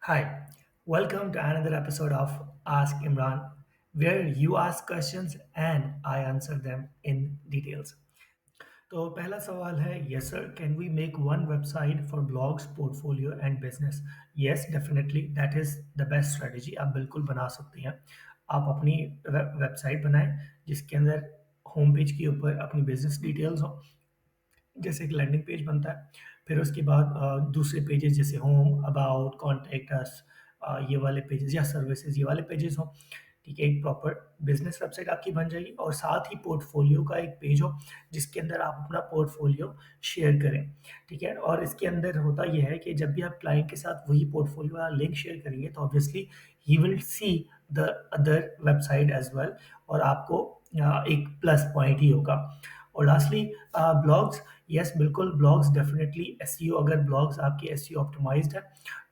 Hi, welcome to another episode of Ask Imran, where you ask questions and I answer them in details. तो पहला सवाल है yes sir can we make one website for blogs portfolio and business yes definitely that is the best strategy आप बिल्कुल बना सकते हैं आप अपनी वेबसाइट बनाएं जिसके अंदर होम पेज के ऊपर अपनी बिजनेस डिटेल्स हो जैसे एक लैंडिंग पेज बनता है फिर उसके बाद दूसरे पेजेस जैसे होम अबाउट कॉन्टैक्ट अस ये वाले पेजेस या सर्विसेज ये वाले पेजेस हों ठीक है एक प्रॉपर बिजनेस वेबसाइट आपकी बन जाएगी और साथ ही पोर्टफोलियो का एक पेज हो जिसके अंदर आप अपना पोर्टफोलियो शेयर करें ठीक है और इसके अंदर होता यह है कि जब भी आप क्लाइंट के साथ वही पोर्टफोलियो वाला लिंक शेयर करेंगे तो obviously he will see the other website as well और आपको एक प्लस पॉइंट ही होगा और लास्टली ब्लॉग्स यस बिल्कुल ब्लॉग्स डेफिनेटली एसईओ अगर ब्लॉग्स आपके एसईओ ऑप्टिमाइज्ड है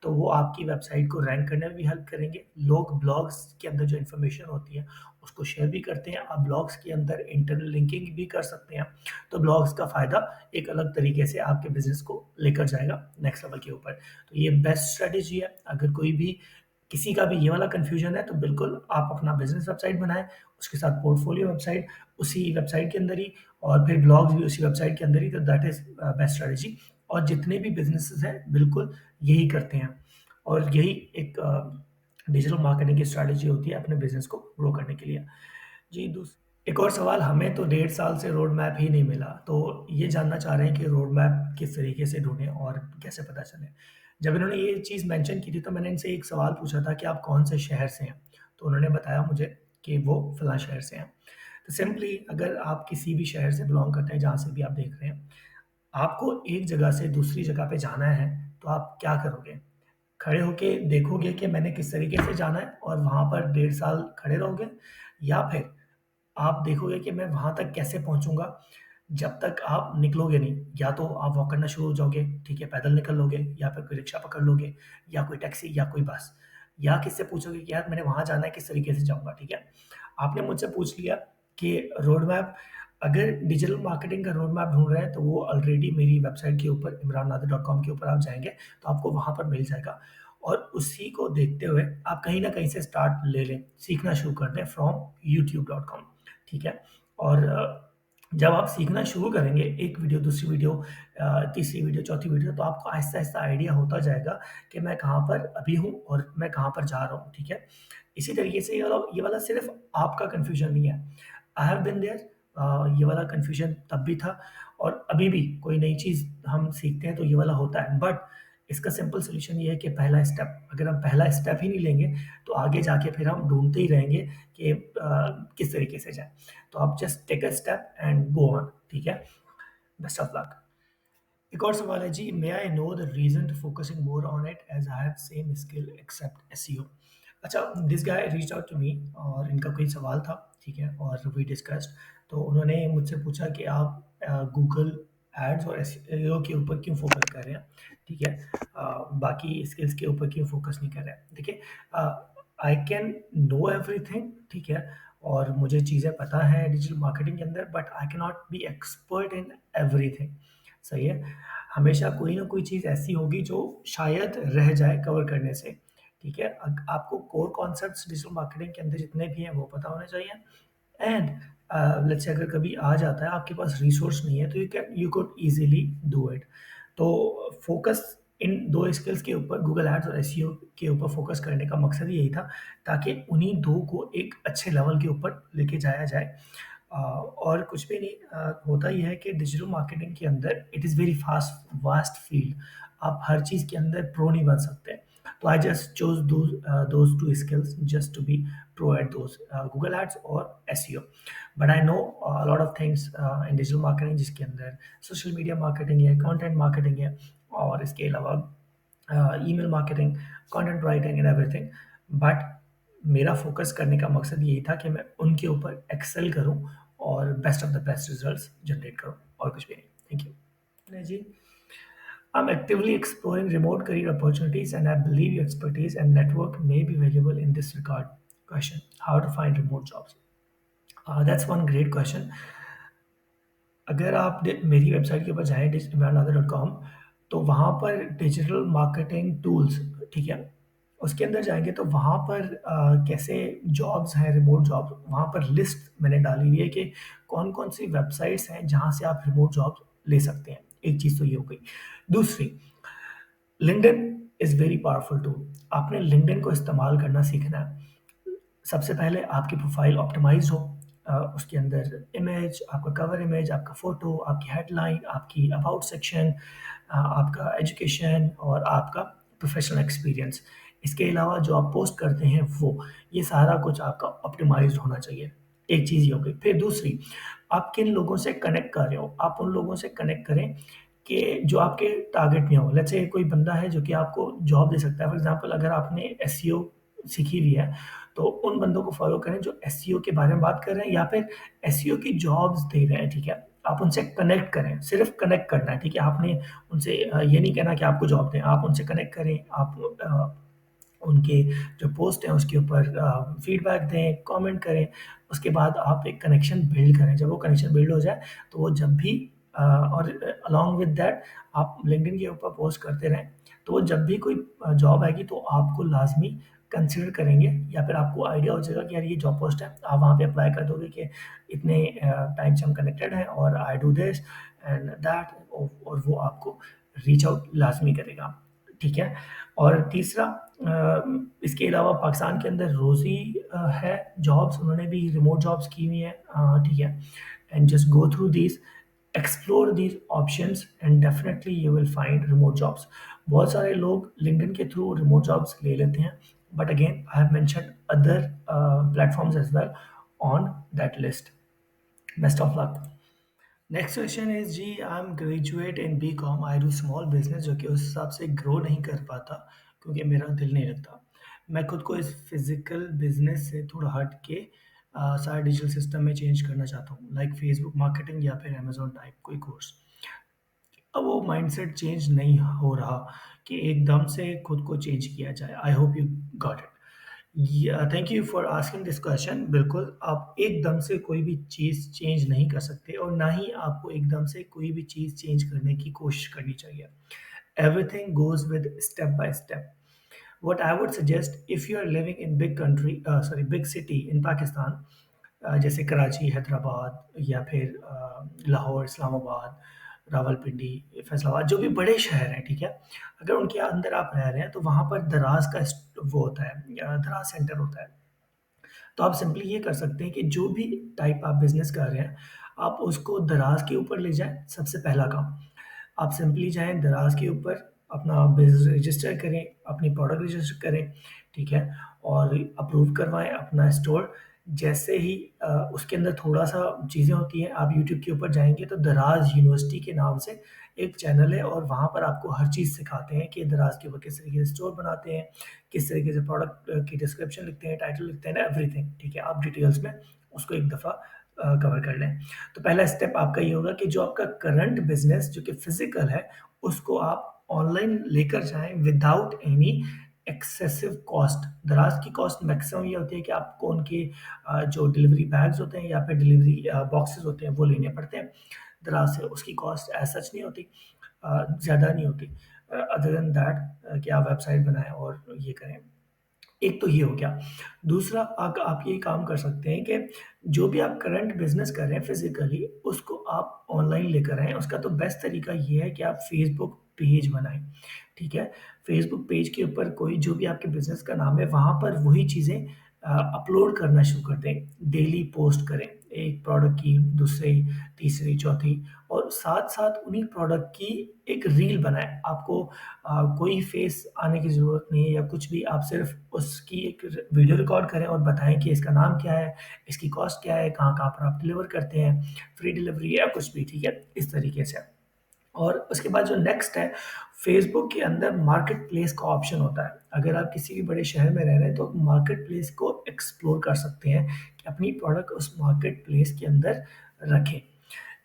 तो वो आपकी वेबसाइट को रैंक करने में भी हेल्प करेंगे लोग ब्लॉग्स के अंदर जो इन्फॉर्मेशन होती है उसको शेयर भी करते हैं आप ब्लॉग्स के अंदर इंटरनल लिंकिंग भी कर सकते हैं तो ब्लॉग्स का फ़ायदा एक अलग तरीके से आपके बिजनेस को लेकर जाएगा नेक्स्ट लेवल के ऊपर तो ये बेस्ट स्ट्रेटेजी है अगर कोई भी किसी का भी ये वाला कन्फ्यूजन है तो बिल्कुल आप अपना बिजनेस वेबसाइट बनाएं उसके साथ पोर्टफोलियो वेबसाइट उसी वेबसाइट के अंदर ही और फिर ब्लॉग्स भी उसी वेबसाइट के अंदर ही तो दैट इज़ बेस्ट स्ट्रेटजी और जितने भी बिजनेसेस हैं बिल्कुल यही करते हैं और यही एक डिजिटल मार्केटिंग की स्ट्रेटजी होती है अपने बिजनेस को ग्रो करने के लिए जी दूस एक और सवाल हमें तो 1.5 साल से रोड मैप ही नहीं मिला तो ये जानना चाह रहे हैं कि रोड मैप किस तरीके से ढूंढें और कैसे पता चले जब इन्होंने ये चीज़ मेंशन की थी तो मैंने इनसे एक सवाल पूछा था कि आप कौन से शहर से हैं तो उन्होंने बताया मुझे कि वो फला शहर से हैं तो सिंपली अगर आप किसी भी शहर से बिलोंग करते हैं जहाँ से भी आप देख रहे हैं आपको एक जगह से दूसरी जगह पे जाना है तो आप क्या करोगे खड़े होके देखोगे कि मैंने किस तरीके से जाना है और वहाँ पर 1.5 साल खड़े रहोगे या फिर आप देखोगे कि मैं वहाँ तक कैसे पहुँचूँगा जब तक आप निकलोगे नहीं। या तो आप वॉक करना शुरू हो जाओगे, ठीक है, पैदल निकल लोगे या फिर कोई रिक्शा पकड़ लोगे या कोई टैक्सी या कोई बस। या किससे पूछोगे कि यार मैंने वहाँ जाना है, किस तरीके से जाऊँगा, ठीक है? आपने मुझसे पूछ लिया कि रोड मैप अगर डिजिटल मार्केटिंग का रोड मैप ढूँढ रहे हैं, तो वो ऑलरेडी मेरी वेबसाइट के ऊपर imrannadir.com के ऊपर आप जाएँगे, तो आपको वहाँ पर मिल जाएगा। और उसी को देखते हुए आप कहीं न कहीं से स्टार्ट ले लें, सीखना शुरू कर दें फ्रॉम youtube.com ठीक है? और जब आप सीखना शुरू करेंगे, एक वीडियो, दूसरी वीडियो तीसरी वीडियो, चौथी वीडियो, तो आपको आहिस्ता-आहिस्ता आइडिया होता जाएगा कि मैं कहाँ पर अभी हूँ और मैं कहाँ पर जा रहा हूँ, ठीक है? इसी तरीके से ये वाला सिर्फ़ आपका कन्फ्यूज़न नहीं है। आई हैव बीन देयर ये वाला कन्फ्यूज़न तब भी था और अभी भी कोई नई चीज़ हम सीखते हैं तो ये वाला होता है। बट इसका सिंपल सॉल्यूशन ये है कि पहला स्टेप अगर हम पहला स्टेप ही नहीं लेंगे, तो आगे जाके फिर हम ढूँढते ही रहेंगे कि किस तरीके से जाएँ। तो आप just take a step and go on ठीक है? Best of luck. एक और सवाल है जी, may I know the reason to focusing more on it as I have same skill except SEO. अच्छा, this guy reached out to me और इनका कोई सवाल था, ठीक है? और वी डिस्कस्ड तो उन्होंने मुझसे पूछा कि आप गूगल एड्स और एसईओ के ऊपर क्यों फोकस कर रहे हैं, ठीक है? बाकी स्किल्स के ऊपर क्यों फोकस नहीं कर रहे हैं? देखिए आई कैन नो एवरीथिंग, ठीक है? और मुझे चीज़ें पता हैं डिजिटल मार्केटिंग के अंदर but I can not be expert in everything सही है? हमेशा कोई ना कोई चीज़ ऐसी होगी जो शायद रह जाए कवर करने से, ठीक है? आपको कोर कॉन्सेप्ट्स डिजिटल मार्केटिंग के अंदर जितने भी हैं वो पता होने चाहिए एंड लेट्स से अगर कभी आ जाता है आपके पास रिसोर्स नहीं है तो you could easily do it. तो फोकस इन 2 स्किल्स के ऊपर गूगल एड्स और एसईओ के ऊपर फोकस करने का मकसद यही था ताकि उन्हीं 2 को एक अच्छे लेवल के ऊपर लेके जाया जाए। और कुछ भी नहीं होता ये है कि डिजिटल मार्केटिंग के अंदर it is very fast vast field आप हर चीज़ के अंदर प्रो नहीं बन सकते तो I just chose those two skills just to be pro at those Google Ads और SEO but I know lot of things in digital marketing जिसके अंदर सोशल मीडिया मार्केटिंग है कंटेंट मार्केटिंग है और इसके अलावा email marketing content writing and everything but मेरा focus करने का मकसद यही था कि मैं उनके ऊपर एक्सेल करूं और best of the best results generate करूं और कुछ भी नहीं थैंक यू जी I'm actively exploring remote career opportunities and I believe your expertise and network may be valuable in this regard. Question: How to find remote jobs? That's one great question. अगर आप मेरी website के ऊपर जाएँ imrannadir.com तो वहाँ पर digital marketing tools ठीक है उसके अंदर जाएँगे तो वहाँ पर कैसे जॉब्स हैं, रिमोट जॉब्स, वहाँ पर लिस्ट मैंने डाली हुई है कि कौन-कौन सी वेबसाइट्स हैं जहाँ से आप रिमोट जॉब ले सकते हैं। एक चीज़ तो ये हो गई। दूसरी, LinkedIn is very powerful tool. आपने लिंक्डइन को इस्तेमाल करना सीखना है। सबसे पहले आपकी प्रोफाइल ऑप्टिमाइज़ हो, उसके अंदर इमेज, आपका कवर इमेज, आपका फ़ोटो, आपकी हेडलाइन, आपकी अबाउट सेक्शन, आपका एजुकेशन और आपका प्रोफ़ेशनल एक्सपीरियंस। इसके अलावा जो आप पोस्ट करते हैं वो, ये सारा कुछ आपका ऑप्टिमाइज़्ड होना चाहिए। एक चीज़ ये हो गई। फिर दूसरी, आप किन लोगों से कनेक्ट कर रहे हो? आप उन लोगों से कनेक्ट करें कि जो आपके टारगेट में हो। लेट्स से कोई बंदा है जो कि आपको जॉब दे सकता है। फॉर एग्ज़ाम्पल अगर आपने एसईओ सीखी हुई है, तो उन बंदों को फ़ॉलो करें जो एसईओ के बारे में बात कर रहे हैं या फिर एसईओ की जॉब्स दे रहे हैं, ठीक है? आप उनसे कनेक्ट करें, सिर्फ़ कनेक्ट करना है, ठीक है? आपने उनसे ये नहीं कहना कि आपको जॉब दें, आप उनसे कनेक्ट करें, आप उनके जो पोस्ट हैं उसके ऊपर फीडबैक दें, कमेंट करें, उसके बाद आप एक कनेक्शन बिल्ड करें। जब वो कनेक्शन बिल्ड हो जाए, तो वो जब भी और अलॉन्ग विद दैट आप लिंक्डइन के ऊपर पोस्ट करते रहें, तो वो जब भी कोई जॉब आएगी तो आपको लाज़मी कंसिडर करेंगे या फिर आपको आइडिया हो जाएगा कि यार ये जॉब पोस्ट है। आप वहाँ पे अप्लाई कर दोगे कि इतने टाइम से हम कनेक्टेड हैं और I do this and that और वो आपको रीच आउट लाज़मी करेगा, ठीक है? और तीसरा, इसके अलावा पाकिस्तान के अंदर रोज़ी है जॉब्स, उन्होंने भी रिमोट जॉब्स की हुई हैं, ठीक है? And just go through these, explore these options and definitely you will find remote jobs. बहुत सारे लोग लिंक्डइन के थ्रू रिमोट जॉब्स ले लेते हैं, but again I have mentioned other platforms as well on that list. Best of luck. Next question is जी, I am graduate in B com, I do small business, जो कि उस हिसाब से grow नहीं कर पाता क्योंकि मेरा दिल नहीं लगता। मैं खुद को इस फिजिकल बिजनेस से थोड़ा हट के सारे डिजिटल सिस्टम में चेंज करना चाहता हूँ, लाइक फेसबुक मार्केटिंग या फिर अमेजोन टाइप कोई कोर्स। अब वो माइंडसेट चेंज नहीं हो रहा कि एकदम से खुद को चेंज किया जाए। आई hope you got it. Thank you for asking this question. बिल्कुल, आप एकदम से कोई भी चीज़ चेंज नहीं कर सकते और ना ही आपको एकदम से कोई भी चीज़ चेंज करने की कोशिश करनी चाहिए। Everything goes with step by step. What I would suggest, if you are living in big country, big city in Pakistan, जैसे कराची, हैदराबाद या फिर लाहौर, इस्लामाबाद, रावलपिंडी, फैसलाबाद, जो भी बड़े शहर हैं, ठीक है? अगर उनके अंदर आप रह रहे हैं, तो वहाँ पर दराज़ का वो होता है, दराज़ सेंटर होता है। तो आप सिंपली ये कर सकते हैं कि जो भी टाइप आप बिज़नेस कर रहे हैं, आप उसको दराज़ के ऊपर ले जाएँ, सबसे पहला काम। आप सिंपली जाएँ दराज़ के ऊपर, अपना बिज़नेस रजिस्टर करें, अपनी प्रोडक्ट रजिस्टर करें, ठीक है? और अप्रूव करवाएँ अपना स्टोर। जैसे ही उसके अंदर थोड़ा-सा चीज़ें होती हैं, आप यूट्यूब के ऊपर जाएँगे तो दराज़ यूनिवर्सिटी के नाम से एक चैनल है और वहाँ पर आपको हर चीज़ सिखाते हैं कि दराज़ के ऊपर किस तरीके से स्टोर बनाते हैं, किस तरीके से प्रोडक्ट की डिस्क्रिप्शन लिखते हैं, टाइटल लिखते हैं, एवरीथिंग, ठीक है? आप डिटेल्स में उसको एक दफ़ा कवर कर लें। तो पहला स्टेप आपका ये होगा कि जो आपका करंट बिज़नेस जो कि फिज़िकल है, उसको आप ऑनलाइन लेकर जाएँ विदाउट एनी एक्सेसिव कॉस्ट। दराज़ की कॉस्ट मैक्सिमम ये होती है कि आपको उनके जो डिलीवरी बैग्स होते हैं या फिर डिलीवरी बॉक्सेस होते हैं, वो लेने पड़ते हैं दराज़ से। उसकी कॉस्ट एज़ सच नहीं होती, ज़्यादा नहीं होती। अदर देन दैट कि आप वेबसाइट बनाएँ और ये करें। एक तो ये हो गया। दूसरा, आप ये काम कर सकते हैं कि जो भी आप करंट बिज़नेस कर रहे हैं फिज़िकली, उसको आप ऑनलाइन लेकर आएँ। उसका तो बेस्ट तरीका ये है कि आप फ़ेसबुक पेज बनाएँ, ठीक है? फ़ेसबुक पेज के ऊपर कोई जो भी आपके बिज़नेस का नाम है, वहाँ पर वही चीज़ें अपलोड करना शुरू कर दें। डेली पोस्ट करें, एक प्रोडक्ट की, दूसरी, तीसरी, चौथी और साथ-साथ उन्हीं प्रोडक्ट की एक रील बनाएँ। आपको कोई फेस आने की ज़रूरत नहीं है या कुछ भी, आप सिर्फ़ उसकी एक वीडियो रिकॉर्ड करें और बताएँ कि इसका नाम क्या है, इसकी कॉस्ट क्या है, कहाँ-कहाँ पर आप डिलीवर करते हैं, फ्री डिलीवरी या कुछ भी, ठीक है? इस तरीके से। और उसके बाद जो नेक्स्ट है, फ़ेसबुक के अंदर मार्केट प्लेस का ऑप्शन होता है। अगर आप किसी भी बड़े शहर में रह रहे हैं, तो मार्केट प्लेस को एक्सप्लोर कर सकते हैं कि अपनी प्रोडक्ट उस मार्केट प्लेस के अंदर रखें।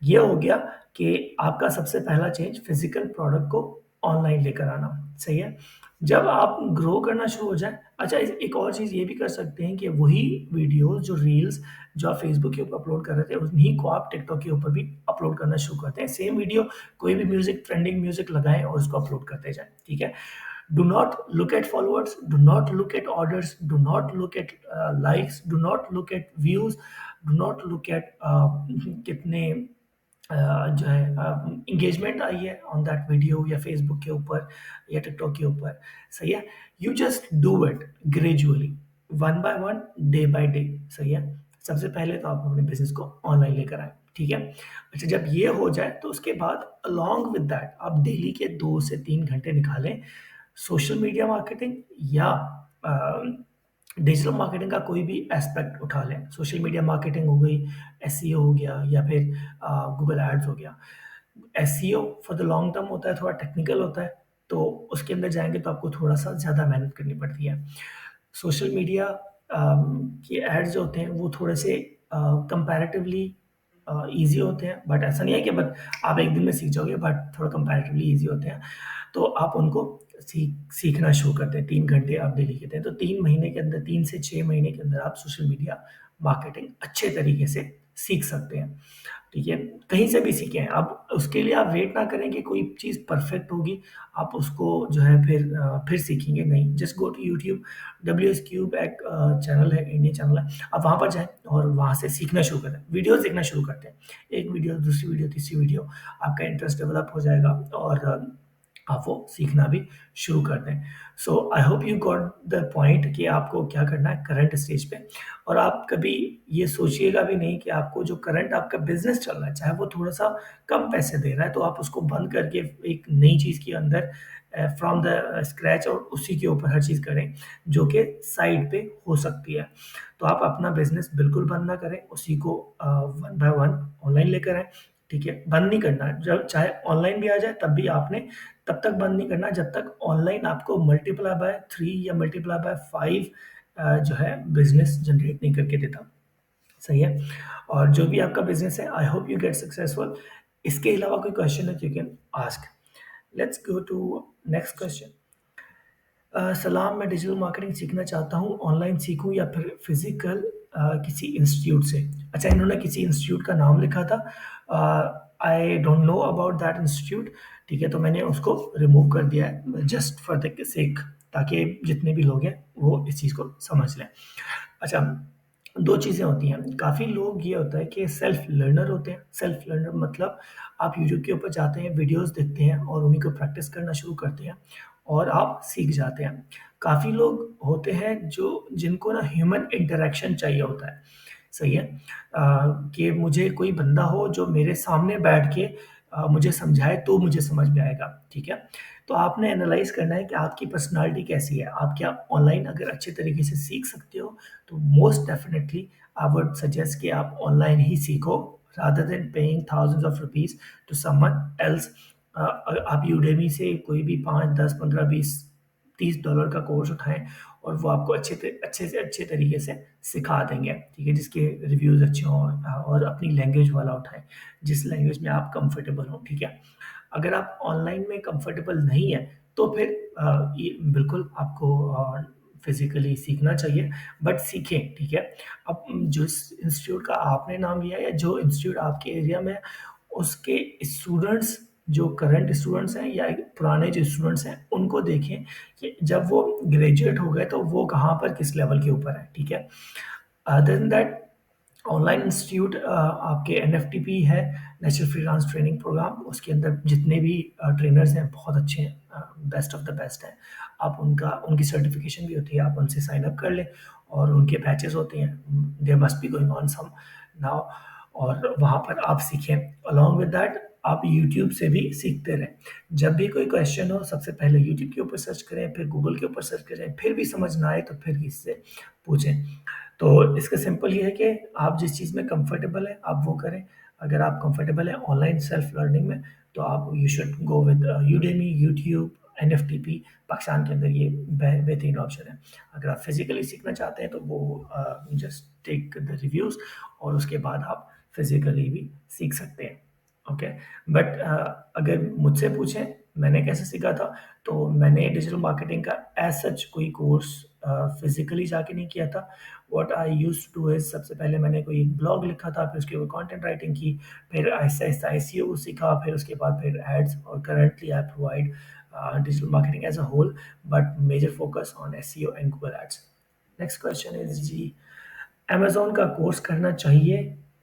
ये हो गया कि आपका सबसे पहला चेंज फिज़िकल प्रोडक्ट को ऑनलाइन लेकर आना, सही है? जब आप ग्रो करना शुरू हो जाएँ, अच्छा, इस एक और चीज़ ये भी कर सकते हैं कि वही वीडियोज़ जो रील्स जो आप फ़ेसबुक के ऊपर अपलोड कर रहे थे, उन्हीं को आप टिकटॉक के ऊपर भी अपलोड करना शुरू करते हैं। सेम वीडियो, कोई भी म्यूज़िक, ट्रेंडिंग म्यूज़िक लगाएँ और उसको अपलोड करते जाएँ, ठीक है? Do not look at followers, do not look at orders, do not look at likes, do not look at views, do not look at कितने जो है इंगेजमेंट आई है ऑन दैट वीडियो या फेसबुक के ऊपर या टिकटॉक के ऊपर। सही है। You just do it gradually, one by one, day by day. सही है। सबसे पहले तो आप अपने बिजनेस को ऑनलाइन लेकर आए। ठीक है। अच्छा, जब ये हो जाए तो उसके बाद अलोंग विद दैट आप डेली के 2 से 3 घंटे निकालें सोशल मीडिया मार्केटिंग या डिजिटल मार्केटिंग का कोई भी एस्पेक्ट उठा लें। सोशल मीडिया मार्केटिंग हो गई, एसईओ हो गया, या फिर गूगल एड्स हो गया। SEO for the long term होता है, थोड़ा टेक्निकल होता है, तो उसके अंदर जाएंगे तो आपको थोड़ा सा ज़्यादा मेहनत करनी पड़ती है। सोशल मीडिया के एड्स जो होते हैं वो थोड़े से कंपैरेटिवली ईज़ी होते हैं, बट ऐसा नहीं है कि बट आप एक दिन में सीख जाओगे, बट थोड़ा कंपैरेटिवली ईज़ी होते हैं। तो आप उनको सीखना शुरू करते हैं। 3 घंटे आप डेली के हैं, तो 3 महीने के अंदर, 3 से 6 महीने के अंदर आप सोशल मीडिया मार्केटिंग अच्छे तरीके से सीख सकते हैं। ठीक है? कहीं से भी सीखें। अब उसके लिए आप वेट ना करें कि कोई चीज़ परफेक्ट होगी, आप उसको जो है फिर सीखेंगे, नहीं। Just go to YouTube, WS cube एक चैनल है, इंडियन चैनल है। आप वहाँ पर जाएँ और वहाँ से सीखना शुरू करें, वीडियोज़ देखना शुरू करते हैं। एक वीडियो, दूसरी वीडियो, तीसरी वीडियो, आपका इंटरेस्ट डेवलप हो जाएगा और आप वो सीखना भी शुरू कर दें। So I hope you got the point कि आपको क्या करना है करंट स्टेज पे। और आप कभी ये सोचिएगा भी नहीं कि आपको जो करंट आपका बिजनेस चल रहा है, चाहे वो थोड़ा सा कम पैसे दे रहा है, तो आप उसको बंद करके एक नई चीज़ के अंदर फ्रॉम द स्क्रैच और उसी के ऊपर हर चीज़ करें जो कि साइड पे हो सकती है। तो आप अपना बिजनेस बिल्कुल बंद ना करें, उसी को वन बाय वन ऑनलाइन लेकर आएं। ठीक है। बंद नहीं करना है, जब चाहे ऑनलाइन भी आ जाए तब भी आपने तब तक बंद नहीं करना जब तक ऑनलाइन आपको मल्टीप्लाई बाय 3 या मल्टीप्लाई बाय 5 जो है बिजनेस जनरेट नहीं करके देता। सही है। और जो भी आपका बिजनेस है, I hope you get successful. इसके अलावा कोई क्वेश्चन है, you can ask. Let's go to next question. सलाम, मैं डिजिटल मार्केटिंग सीखना चाहता हूँ, ऑनलाइन सीखूँ या फिर फिजिकल किसी इंस्टीट्यूट से। अच्छा, इन्होंने किसी इंस्टीट्यूट का नाम लिखा था, I don't know about that institute. ठीक है, तो मैंने उसको रिमूव कर दिया है जस्ट फॉर द सेक, ताकि जितने भी लोग हैं वो इस चीज़ को समझ लें। अच्छा, 2 चीज़ें होती हैं। काफ़ी लोग ये होता है कि सेल्फ लर्नर होते हैं। सेल्फ लर्नर मतलब आप यूट्यूब के ऊपर जाते हैं, वीडियोज़ देखते हैं और उन्हीं को प्रैक्टिस करना शुरू करते हैं और आप सीख जाते हैं। काफ़ी लोग होते हैं जो जिनको ना ह्यूमन इंटरैक्शन चाहिए होता है। सही है। कि मुझे कोई बंदा हो जो मेरे सामने बैठ के मुझे समझाए तो मुझे समझ में आएगा। ठीक है। तो आपने एनालाइज़ करना है कि आपकी पर्सनैलिटी कैसी है। आप क्या ऑनलाइन अगर अच्छे तरीके से सीख सकते हो, तो most definitely I would suggest कि आप ऑनलाइन ही सीखो rather than paying thousands of rupees to someone else. आप यूडेमी से कोई भी 5, 10, 15, 20, $30 का कोर्स उठाएँ और वो आपको अच्छे से अच्छे तरीके से सिखा देंगे। ठीक है, जिसके रिव्यूज़ अच्छे हों, और अपनी लैंग्वेज वाला उठाएँ, जिस लैंग्वेज में आप कंफर्टेबल हों। ठीक है। अगर आप ऑनलाइन में कंफर्टेबल नहीं है तो फिर ये बिल्कुल आपको फिजिकली सीखना चाहिए, बट सीखें। ठीक है। अब जो इंस्टीट्यूट का आपने नाम लिया या जो इंस्टीट्यूट आपके एरिया में है, उसके स्टूडेंट्स, जो करंट स्टूडेंट्स हैं या पुराने जो स्टूडेंट्स हैं, उनको देखें कि जब वो ग्रेजुएट हो गए तो वो कहाँ पर किस लेवल के ऊपर है। ठीक है। Other than that, online institute आपके एनएफटीपी है, नेशनल फ्रीलांस ट्रेनिंग प्रोग्राम, उसके अंदर जितने भी ट्रेनर्स हैं बहुत अच्छे हैं, बेस्ट ऑफ द बेस्ट हैं। आप उनकी सर्टिफिकेशन भी होती है, आप उनसे साइन अप कर लें और उनके बैचेस होते हैं, there must be going on some now, और वहाँ पर आप सीखें। अलॉन्ग विद दैट आप यूट्यूब से भी सीखते रहें। जब भी कोई क्वेश्चन हो, सबसे पहले यूट्यूब के ऊपर सर्च करें, फिर गूगल के ऊपर सर्च करें, फिर भी समझ ना आए तो फिर किसी से पूछें। तो इसका सिंपल ये है कि आप जिस चीज़ में कंफर्टेबल हैं आप वो करें। अगर आप कंफर्टेबल हैं ऑनलाइन सेल्फ लर्निंग में, तो आप you should go with Udemy, YouTube, NFTP. Pakistan के अंदर ये बेहतरीन ऑप्शन है। अगर आप फिजिकली सीखना चाहते हैं तो वो जस्ट टेक द रिव्यूज़ और उसके बाद आप फिजिकली भी सीख सकते हैं। ओके। बट अगर मुझसे पूछें मैंने कैसे सीखा था, तो मैंने डिजिटल मार्केटिंग का एज सच कोई कोर्स फिजिकली जाके नहीं किया था। What I used to do is, सबसे पहले मैंने कोई एक ब्लॉग लिखा था, फिर उसके ऊपर कंटेंट राइटिंग की, फिर आहिस्ता-आहिस्ता एसईओ सीखा, फिर उसके बाद फिर एड्स, और currently I provide digital marketing as a whole, but major focus on SEO and Google Ads. Next question is जी, अमेज़न का कोर्स करना चाहिए,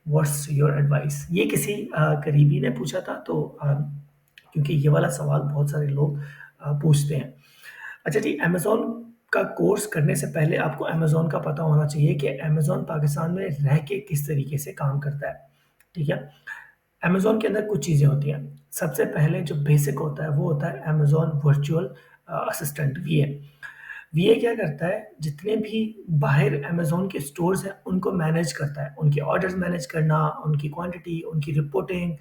व्हाट्स योर एडवाइस? ये किसी करीबी ने पूछा था, तो क्योंकि ये वाला सवाल बहुत सारे लोग पूछते हैं। अच्छा जी, अमेज़न का कोर्स करने से पहले आपको अमेज़न का पता होना चाहिए कि अमेज़न पाकिस्तान में रह के किस तरीके से काम करता है, ठीक है? अमेज़न के अंदर कुछ चीज़ें होती हैं। सबसे पहले जो बेसिक होता है, वो होता है अमेज़न वर्चुअल असिस्टेंट, वीए। वीए क्या करता है, जितने भी बाहर अमेज़न के स्टोर्स हैं, उनको मैनेज करता है। उनके ऑर्डर्स मैनेज करना, उनकी क्वांटिटी, उनकी रिपोर्टिंग,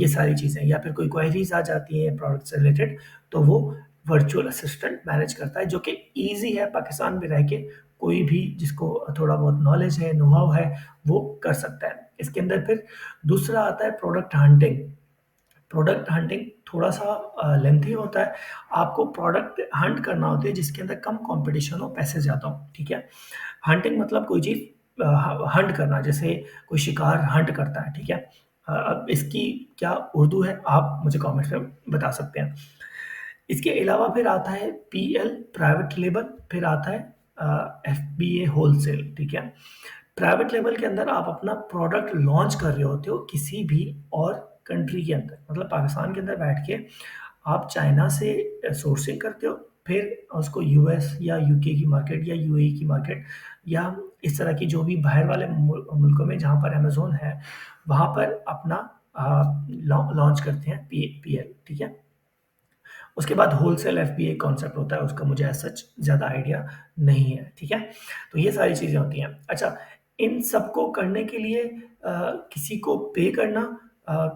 ये सारी चीज़ें, या फिर कोई क्वेरीज़ आ जाती हैं प्रोडक्ट से रिलेटेड, तो वो वर्चुअल असिस्टेंट मैनेज करता है, जो कि ईज़ी है पाकिस्तान में रह के, कोई भी जिसको थोड़ा बहुत नॉलेज है, नो-हाउ है, वो कर सकता है। इसके अंदर फिर दूसरा आता है प्रोडक्ट हंटिंग। प्रोडक्ट हंटिंग थोड़ा-सा लेंथी होता है। आपको प्रोडक्ट हंट करना होता है जिसके अंदर कम कॉम्पिटिशन हो, पैसे ज़्यादा हो, ठीक है? हंटिंग मतलब कोई चीज़ हंट करना, जैसे कोई शिकार हंट करता है, ठीक है? अब इसकी क्या उर्दू है, आप मुझे कमेंट्स में बता सकते हैं। इसके अलावा फिर आता है पीएल, प्राइवेट लेबल, फिर आता है एफबीए होलसेल, ठीक है? प्राइवेट लेबल के अंदर आप अपना प्रोडक्ट लॉन्च कर रहे होते हो किसी भी और कंट्री के अंदर, मतलब पाकिस्तान के अंदर बैठ के आप चाइना से सोर्सिंग करते हो, फिर उसको यूएस या यूके की मार्केट या यूएई की मार्केट या इस तरह की जो भी बाहर वाले मुल्कों में जहाँ पर अमेज़न है, वहाँ पर अपना लॉन्च करते हैं पीएल, ठीक है? उसके बाद होलसेल एफबीए कॉन्सेप्ट होता है, उसका मुझे एज़ सच ज़्यादा आइडिया नहीं है, ठीक है? तो ये सारी चीज़ें होती हैं। अच्छा, इन सबको करने के लिए किसी को पे करना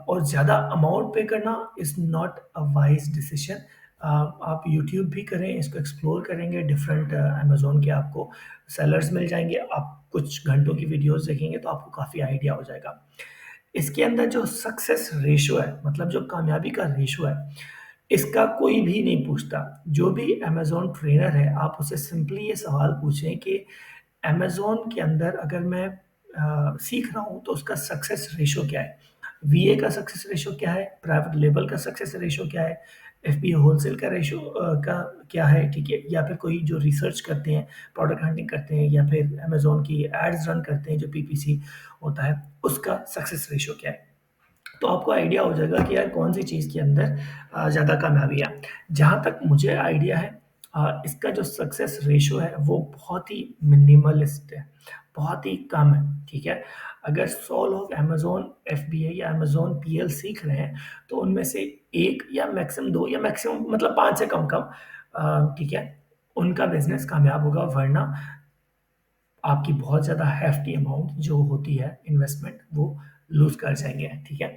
और ज़्यादा अमाउंट पे करना is not a wise decision. आप यूट्यूब भी करें, इसको एक्सप्लोर करेंगे, डिफरेंट अमेज़न के आपको सेलर्स मिल जाएँगे, आप कुछ घंटों की वीडियोज़ देखेंगे तो आपको काफ़ी आइडिया हो जाएगा। इसके अंदर जो सक्सेस रेशियो है, मतलब जो कामयाबी का रेशियो है, इसका कोई भी नहीं पूछता। जो भी अमेज़न ट्रेनर है, आप उससे सिंपली ये सवाल पूछें कि अमेज़न के अंदर अगर मैं सीख रहा हूँ, तो उसका सक्सेस रेशियो क्या है? वीए का सक्सेस रेशियो क्या है? प्राइवेट लेबल का सक्सेस रेशियो क्या है? एफबीए होलसेल का रेशियो का क्या है, ठीक है? या फिर कोई जो रिसर्च करते हैं, प्रोडक्ट हंटिंग करते हैं, या फिर अमेज़न की एड्स रन करते हैं, जो पीपीसी होता है, उसका सक्सेस रेशियो क्या है? तो आपको आइडिया हो जाएगा कि यार कौन सी चीज़ के अंदर ज़्यादा कामयाबी है। जहाँ तक मुझे आइडिया है, इसका जो सक्सेस रेशियो है वो बहुत ही मिनिमलिस्ट है, बहुत ही कम है, ठीक है? अगर 100 लोग अमेज़न एफबीए या अमेज़न पीएल सीख रहे हैं, तो उनमें से 1 या मैक्सिमम 2 या मैक्सिमम मतलब 5 से कम-कम, ठीक है, उनका बिज़नेस कामयाब होगा, वरना आपकी बहुत ज़्यादा हेफ़्टी अमाउंट जो होती है इन्वेस्टमेंट, वो लूज़ कर जाएँगे, ठीक है?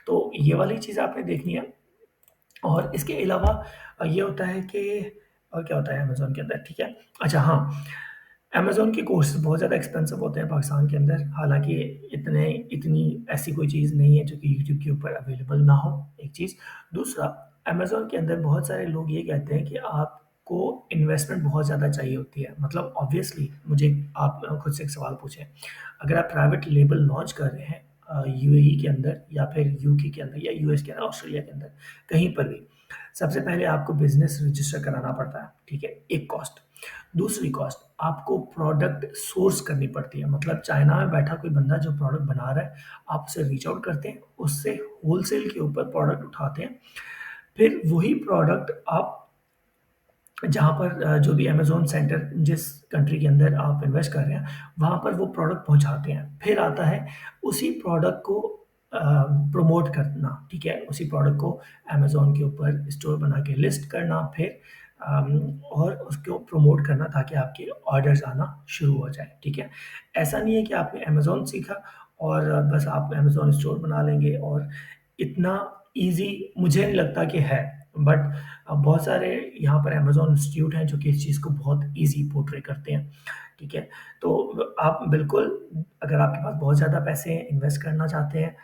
तो ये वाली चीज़ आपने देखनी है। और इसके अलावा ये होता है कि और क्या होता है अमेज़न के अंदर, ठीक है? अच्छा हाँ, अमेज़न के कोर्सेज़ बहुत ज़्यादा एक्सपेंसिव होते हैं पाकिस्तान के अंदर, हालाँकि इतनी ऐसी कोई चीज़ नहीं है जो कि यूट्यूब के ऊपर अवेलेबल ना हो, एक चीज़। दूसरा, अमेज़न के अंदर बहुत सारे लोग ये कहते हैं कि आपको इन्वेस्टमेंट बहुत ज़्यादा चाहिए होती है। मतलब ऑब्वियसली मुझे आप खुद से एक सवाल पूछें, अगर आप प्राइवेट लेबल लॉन्च कर रहे हैं यूएई के अंदर या फिर यूके के अंदर या यूएस के अंदर, ऑस्ट्रेलिया के अंदर, कहीं पर भी, सबसे पहले आपको बिज़नेस रजिस्टर कराना पड़ता है, ठीक है? एक कॉस्ट। दूसरी कॉस्ट, आपको प्रोडक्ट सोर्स करनी पड़ती है, मतलब चाइना में बैठा कोई बंदा जो प्रोडक्ट बना रहा है, आप उसे रीच आउट करते हैं, उससे होलसेल के ऊपर प्रोडक्ट उठाते हैं, फिर वही प्रोडक्ट आप जहाँ पर जो भी अमेज़न सेंटर जिस कंट्री के अंदर आप इन्वेस्ट कर रहे हैं, वहाँ पर वो प्रोडक्ट पहुँचाते हैं। फिर आता है उसी प्रोडक्ट को प्रमोट करना, ठीक है? उसी प्रोडक्ट को अमेज़न के ऊपर स्टोर बना के लिस्ट करना, फिर और उसको प्रमोट करना ताकि आपके ऑर्डर्स आना शुरू हो जाए, ठीक है? ऐसा नहीं है कि आपने अमेज़न सीखा और बस आप अमेज़न स्टोर बना लेंगे, और इतना ईज़ी मुझे नहीं लगता कि है। बट बहुत सारे यहाँ पर अमेज़न इंस्टीट्यूट हैं जो कि इस चीज़ को बहुत ईज़ी पोर्ट्रे करते हैं, ठीक है? तो आप बिल्कुल, अगर आपके पास बहुत ज़्यादा पैसे हैं, इन्वेस्ट करना चाहते हैं,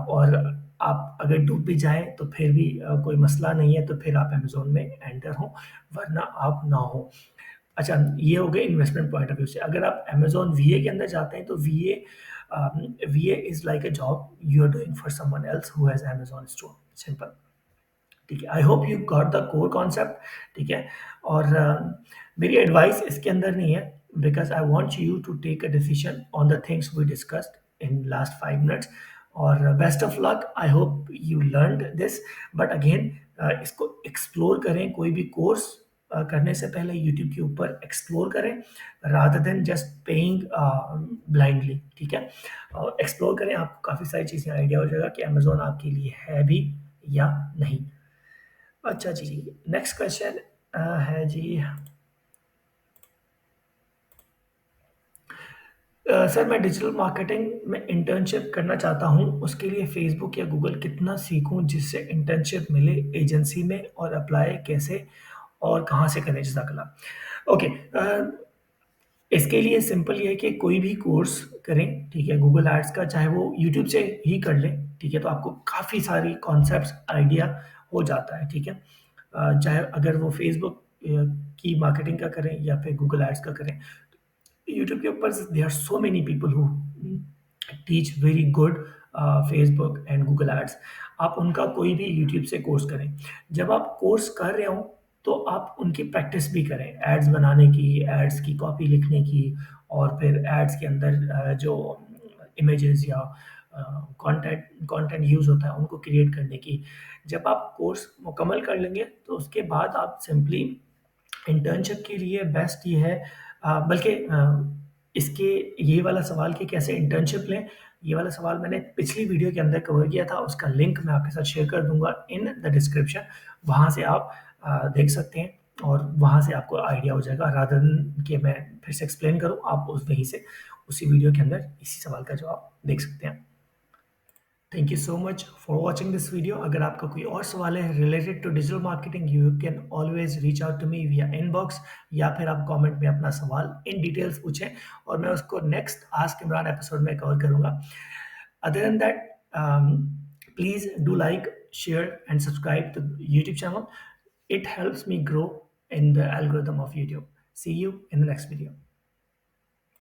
और आप अगर डूब भी जाएँ तो फिर भी कोई मसला नहीं है, तो फिर आप अमेज़न में एंटर हों, वरना आप ना हो। अच्छा, ये हो गए इन्वेस्टमेंट पॉइंट ऑफ व्यू से। अगर आप अमेज़न वीए के अंदर जाते हैं, तो VA is like a job you are doing for someone else who has Amazon store, simple. ठीक है, I hope you got the core concept. ठीक है, और मेरी एडवाइस इसके अंदर नहीं है, because I want you to take a decision on the things we discussed in last 5 minutes. और best of luck, I hope you learn this. But again, इसको एक्सप्लोर करें, कोई भी कोर्स करने से पहले यूट्यूब के ऊपर एक्सप्लोर करें, rather than just paying blindly. ठीक है, एक्सप्लोर करें, आपको काफ़ी सारी चीज़ें आइडिया हो जाएगा कि अमेजोन आपके लिए है भी या नहीं। अच्छा जी, नेक्स्ट क्वेश्चन है जी, सर मैं डिजिटल मार्केटिंग में इंटर्नशिप करना चाहता हूँ, उसके लिए फेसबुक या गूगल कितना सीखूँ जिससे इंटर्नशिप मिले एजेंसी में, और अप्लाई कैसे और कहाँ से करें? जज़ाकल्लाह। ओके, इसके लिए सिंपल ये है कि कोई भी कोर्स करें, ठीक है, गूगल एड्स का, चाहे वो यूट्यूब से ही कर लें, ठीक है, तो आपको काफ़ी सारी कॉन्सेप्ट्स आइडिया हो जाता है। ठीक है, चाहे अगर वो फेसबुक की मार्केटिंग का करें या फिर गूगल एड्स का करें, यूट्यूब के ऊपर there are so many people who teach very good Facebook and Google ads. आप उनका कोई भी यूट्यूब से कोर्स करें। जब आप कोर्स कर रहे हो तो आप उनकी प्रैक्टिस भी करें, एड्स बनाने की, एड्स की कॉपी लिखने की, और फिर एड्स के अंदर जो इमेजेस या कंटेंट कंटेंट यूज़ होता है उनको क्रिएट करने की। जब आप कोर्स मुकम्मल कर लेंगे तो उसके बाद आप सिंपली इंटर्नशिप के लिए बेस्ट ये है, बल्कि इसके ये वाला सवाल कि कैसे इंटर्नशिप लें, ये वाला सवाल मैंने पिछली वीडियो के अंदर कवर किया था, उसका लिंक मैं आपके साथ शेयर कर दूँगा इन द डिस्क्रिप्शन। वहाँ से आप देख सकते हैं और वहाँ से आपको आइडिया हो जाएगा, रादर देन कि मैं फिर से एक्सप्लेन करूँ, आप उस वहीं से उसी वीडियो के अंदर इसी सवाल का जवाब देख सकते हैं। Thank you so much for watching this video. अगर आपका कोई और सवाल है related to digital marketing, you can always reach out to me via inbox, या फिर आप कमेंट में अपना सवाल इन डिटेल्स पूछें और मैं उसको नेक्स्ट आस्क इमरान एपिसोड में कवर करूंगा। Other than that, please do like, share and subscribe the YouTube channel. It helps me grow in the algorithm of YouTube. See you in the next video.